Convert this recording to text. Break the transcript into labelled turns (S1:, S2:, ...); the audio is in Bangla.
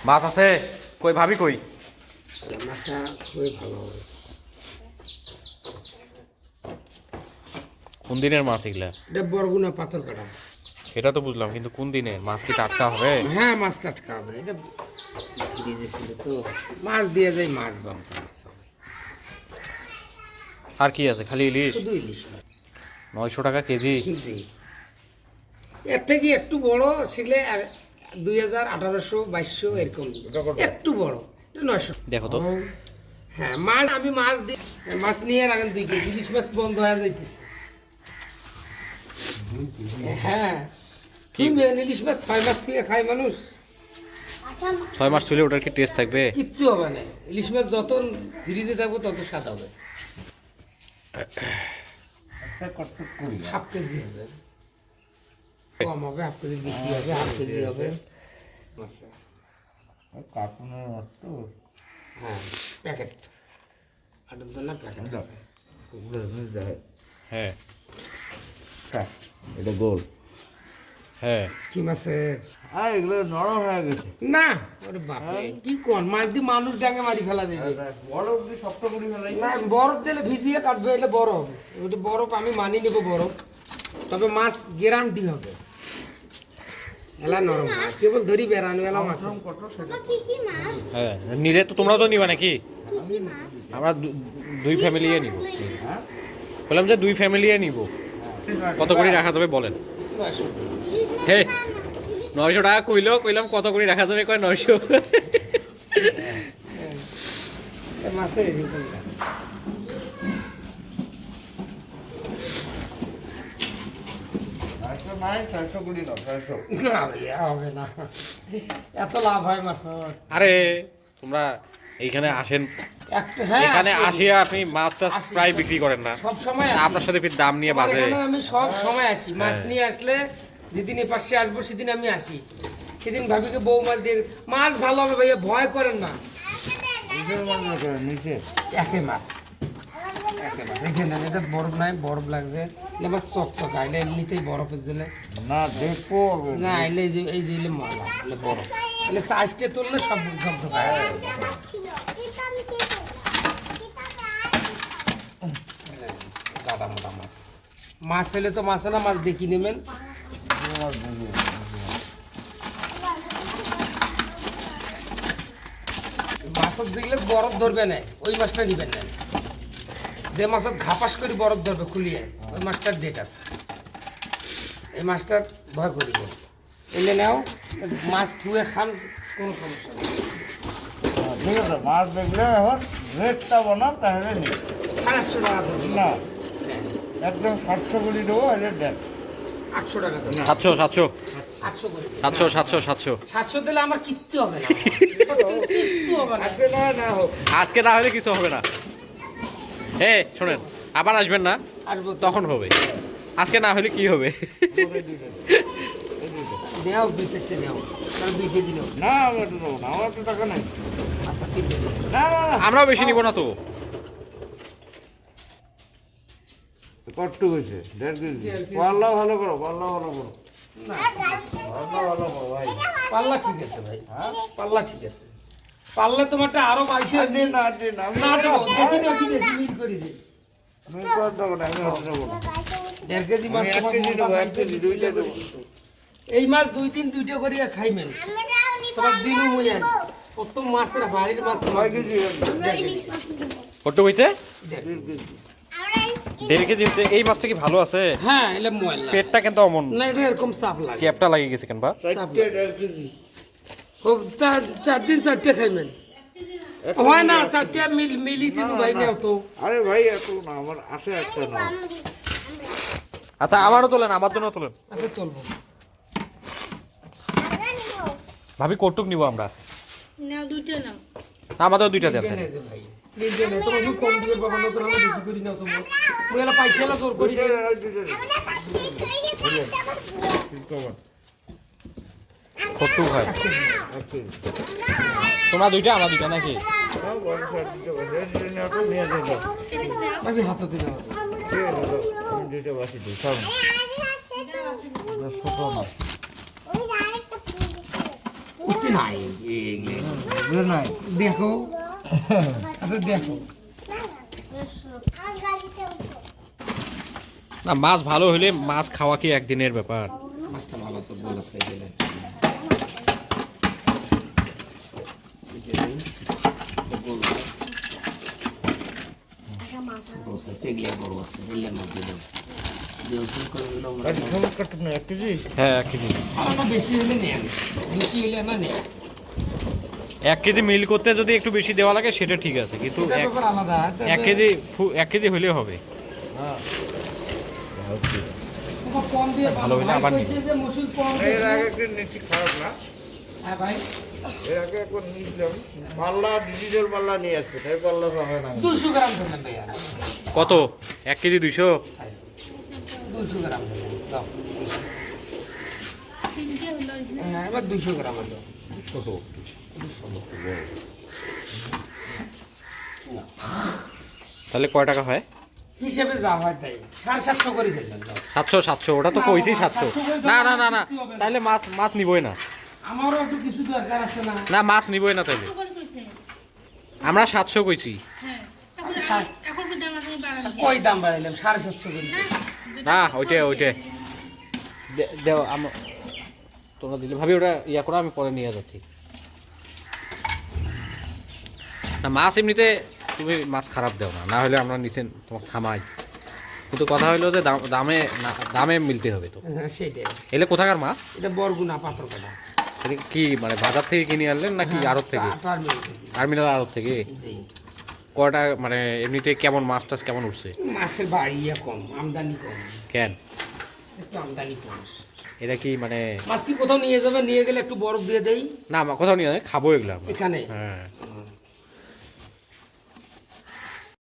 S1: মাছ আছে কই ভাবি কই?
S2: মাছটা খুবই ভালো হবে।
S1: কোন দিনের মাছ এগুলা?
S2: এটা বরগুনা পাথর কাটা।
S1: সেটা তো বুঝলাম, কিন্তু কোন দিনের মাছ? কি টাটকা হবে?
S2: হ্যাঁ, মাছ টাটকা হবে। এটা ফ্রিজে ছিল তো, মাছ দিয়ে যায়, মাছ বাম্পার মাছ হবে।
S1: আর কি আছে? খালি ইলিশ?
S2: শুধু ইলিশ মাছ।
S1: 900 টাকা কেজি?
S2: জি, এর থেকে একটু বড় শিখলে 2000, 1800, 2200 এরকম। একটু বড় 900।
S1: দেখো তো।
S2: হ্যাঁ, মাছ আমি মাছ দিই, মাছ নিয়ে রাখেন 2 কেজি। ইলিশ মাছ বন্ধ হয়ে যাইতেছে। হ্যাঁ, কি ইলিশ মাছ 6 মাস থেকে খায় মানুষ।
S1: 6 মাস চলে ওটার কি টেস্ট থাকবে?
S2: কিচ্ছু হবে না। ইলিশ মাছ যত ফ্রিজে থাকবে তত স্বাদ হবে। হাফ কেজি হবে, কম হবে, হাফ কেজি বেশি হবে, হাফ কেজি হবে। আচ্ছা,
S3: কার্টুনের মাছ তো।
S2: হ্যাঁ, প্যাকেট আটার জন্য প্যাকেট আছে।
S1: হ্যাঁ
S3: এটা গোল।
S1: হ্যাঁ।
S2: কি মাছে?
S3: আর এগুলো নরম হয়ে গেছে।
S2: না, ওরে বাপরে, কি কোন মাছ দিয়ে মানুষ ডাঙে মারি ফেলা দেবে।
S3: বরফ দিয়ে শক্ত করে ফেলাই।
S2: না, বরফ দিলে ভিজিয়ে কাটবে, এটা বরফ। ওটা বরফ আমি মানি নেবো বরফ, তবে মাছ গ্যারান্টি হবে। এলা নরম হয়, কেবল ধরি বেড়ানো এলা মাছ।
S1: হ্যাঁ, নিলে তো তোমরাও তো নিবা নাকি? আমরা দুই ফ্যামিলি নিব। বললাম যে 2 ফ্যামিলি নিব। কত করে রাখা যাবে বলেন?
S2: 900
S1: হে, 900 টাকা কইলাম কত করে রাখা যাবে? কয় 900।
S2: মাছে এরকম না। না ভাইয়া, হবে না, এত লাভ হয় মাছ।
S1: আরে তোমরা এইখানে আসেন,
S2: হ্যাঁ,
S1: এখানে
S2: আসি।
S1: আসিয়া আপনি মাছ টাছ
S2: আসি,
S1: প্রায়
S2: সব-
S1: বিক্রি করেন না।
S2: সব সময় আসি।
S1: আপনার সাথে ফির দাম নিয়ে
S2: আমার
S1: বাজে।
S2: এখানে আমি সব সময় আসি, মাছ
S1: হ্যাঁ।
S2: নিয়ে আসলে যেদিন এ পাশে আসবো সেদিন আমি আসি। সেদিন ভাবিকে বউ মাছ দিয়ে, মাছ ভালো হবে ভাইয়া, ভয় করেন না।
S3: নিচে
S2: একে মাছ, একে মাছ। এখানে না, এটা বরফ নাই, বরফ লাগছে। এটা মাছ চকচক আইলে এমনিতেই বরফের জন্য।
S3: না দেখবো।
S2: না আইলে এই যে এলে ময়লা, এলে বরফ, এলে সাইজটা তুললে সব ঝকঝকায়। গাদা মোটা মাছ, মাছ হলে তো মাছ না, মাছ দেখি নেবেন। মাছত দেখলে বরফ ধরবে না, ওই মাছটা নিবেন না। যে মাছত ঘাপাস করে বরফ ধরবে খুলিয়ে, ওই মাছটার ডেট আছে। এই মাছটার ভয় করিব, এলে নাও, মাছ ধুয়ে খান, কোনো সমস্যা নেই।
S3: ঠিক আছে, মাছ দেখলে এখন রেটটা বানান, তাহলে নি
S2: 800 টাকা ধরুন।
S3: না একদম 700 করে দেবো, এলে দেন।
S2: 800 টাকা ধরুন।
S1: 700 700
S2: 800 করে দিন।
S1: 700 700 700
S2: 700 দিলে আমার কিচ্ছু হবে না, কিচ্ছু হবে না।
S3: আজকে নয় না হোক।
S1: আজকে না হলে কিছু হবে না। হ্যাঁ শোনেন, আবার আসবেন না,
S2: আসবো তো।
S1: তখন হবে। আজকে না হলে কি হবে?
S2: নেও 2-4টে নেও, তাহলে 2 কেজি নেও।
S3: না আমার তো দেবো না, আমার তো টাকা নাই।
S2: আচ্ছা, 3 কেজি।
S3: না না না,
S1: আমরাও বেশি নিব না তো।
S3: কট্টু হয়েছে 1.5 কেজি। পাল্লা ভালো করো, পাল্লা ভালো করো,
S2: না,
S3: পাল্লা ভালো করো ভাই।
S2: পাল্লা ঠিক আছে ভাই, পাল্লা ঠিক আছে। পাল্লা তোমারটা আরো 22
S3: আর দিন না, আর দিন না, আমি
S2: না দেবো,
S3: আমি
S2: দেখি মিট করে দিই।
S3: কর দেবো না, আমি হাতে দেবো না।
S2: 1.5 কেজি মাছ
S3: আমি 1
S2: তোমার
S3: কেজি
S2: মোটা
S3: দেবো, 1
S2: size এর
S3: কেজি,
S2: 20
S3: দুইটা
S2: কিলো
S3: দেবো।
S2: করে। এই মাছ 2-3 দুইটা করিয়া খাইবেন, তোমার দিনও মনে আছে। প্রথম মাছের বাড়ির মাছ তোমার
S3: 6 কেজি হবে।
S2: 1.5 কেজি।
S1: কত হইছে?
S2: 1.5 কেজি।
S1: 1.5 কেজি হচ্ছে। এই মাছটা কি ভালো আছে?
S2: হ্যাঁ, এলে ময়লা
S1: পেটটা কিন্তু অমন
S2: না, এটা এরকম চাপ লাগে।
S1: ক্যাপটা লাগিয়ে গেছে কেন বা?
S3: 1.5 কেজি।
S2: হোক, 4 দিন 4টে খাইবেন। হয় না, 4টে মিলি দিন ভাই নেও তো।
S3: আরে ভাই এত না, আমার আছে একটা না।
S1: আচ্ছা আমারও তোলেন, আমার জন্য তোলেন।
S2: আচ্ছা, তুলবো।
S1: ভাবি কটুক নিব আমরা?
S4: নাও 2টা নাও।
S1: আমাদের 2টা দেন।
S2: নিবে না যে ভাই, নিবে না। তোমার কি কম দিবে বাবা, নতুন আমি বেশি করি না তোমার। মুই এলা পাইছেলা জোর করি না।
S1: কটুক হয়।
S3: 1 কেজি।
S1: তোমরা 2টা, আমরা 2টা নাকি?
S3: হ্যাঁ, বড় সাইজ দিতে পারবে। এই যে নিয়ে আসো, নিয়ে যাও, যাও।
S2: আমি হাততে দাও।
S3: ঠিক আছে, যাও। আমি 2টা বাসি দিই, খাও না। ছোট না।
S2: উঠতে নাই এগুলো
S3: এগুলো নাই
S2: দেখো আচ্ছা দেখো
S1: না মাছ ভালো হলে মাছ খাওয়া কি একদিনের ব্যাপার?
S2: মাছটা ভালো আছে বল আছে এগুলো
S3: কাটুক না 1 কেজি
S1: হ্যাঁ 1 কেজি।
S2: বেশি হলে নেন, বেশি হলে না নেন,
S1: 1 কেজি মিল করতে যদি একটু বেশি দেওয়া লাগে সেটা ঠিক আছে, কিন্তু
S2: সেটা ব্যাপার আলাদা।
S1: 1 কেজি 1 কেজি হলেও হবে।
S3: হ্যাঁ
S2: তোমার কম দিয়ে
S1: ভালো হইলে
S2: ভাই
S1: আবার
S2: কইছে যে মসুর কম
S3: এর
S2: দিয়েছে।
S3: আগে একটু নিচ্ছি খারাপ না
S2: হ্যাঁ ভাই
S3: এর আগে একবার নিয়েছিলাম পাল্লা ডিজিটাল পাল্লা নিয়ে আসছে তাই পাল্লা হবে না
S2: 200 গ্রাম ধরলেন ভাইয়া,
S1: কত 1 কেজি 200?
S2: 200 গ্রাম ধরলেন দাও।
S4: তিনটে হলো এখানে।
S2: হ্যাঁ এবার 200 গ্রাম হলো।
S1: তাহলে কয় টাকা হয়?
S2: হিসেবে যা হয় তাই 750 করে ধরলেন দাও।
S1: 700 ওটা তো কইছি 700। না না না না তাহলে মাছ নিবই না।
S2: আমারও একটু কিছু দরকার আছে না।
S1: না মাছ নিবই না তাহলে।
S4: কত করে কইছে?
S1: আমরা 700 কইছি।
S4: হ্যাঁ। এখন কি দাম আছে বাড়ান?
S2: কই দাম বাড়াইলাম 750 করে।
S1: না ওইটা দেও তোমরা দিলে ভাবি ওটা ইয়া করো, আমি পরে নিয়ে যাচ্ছি। না মাছ এমনিতে তুমি মাছ খারাপ দাও না, না হলে আমরা নিচে তোমাকে থামাই, কিন্তু কথা হলো যে দামে মিলতে হবে তো।
S2: হ্যাঁ সেটাই।
S1: এলে কোথাকার মাছ?
S2: এটা বরগুনা পাথর কাটা।
S1: এটা কি মানে বাজার থেকে কিনে আনলেন নাকি আড়ত থেকে?
S2: টার্মিনাল থেকে।
S1: টার্মিনাল আড়ত থেকে?
S2: জি।
S1: কয়টা মানে এমনিতে কেমন মাছ টাছ কেমন উঠছে?
S2: মাছের ইয়ে কম, আমদানি কম,
S1: কেন
S2: একটু আমদানি কম।
S1: এটা কি মানে
S2: মাছ কি কোথাও নিয়ে যাবে, নিয়ে গেলে একটু বরফ দিয়ে দেই
S1: না কোথাও নিয়ে যাবে, খাবো এগুলো আমরা।
S2: এখানে।
S1: হ্যাঁ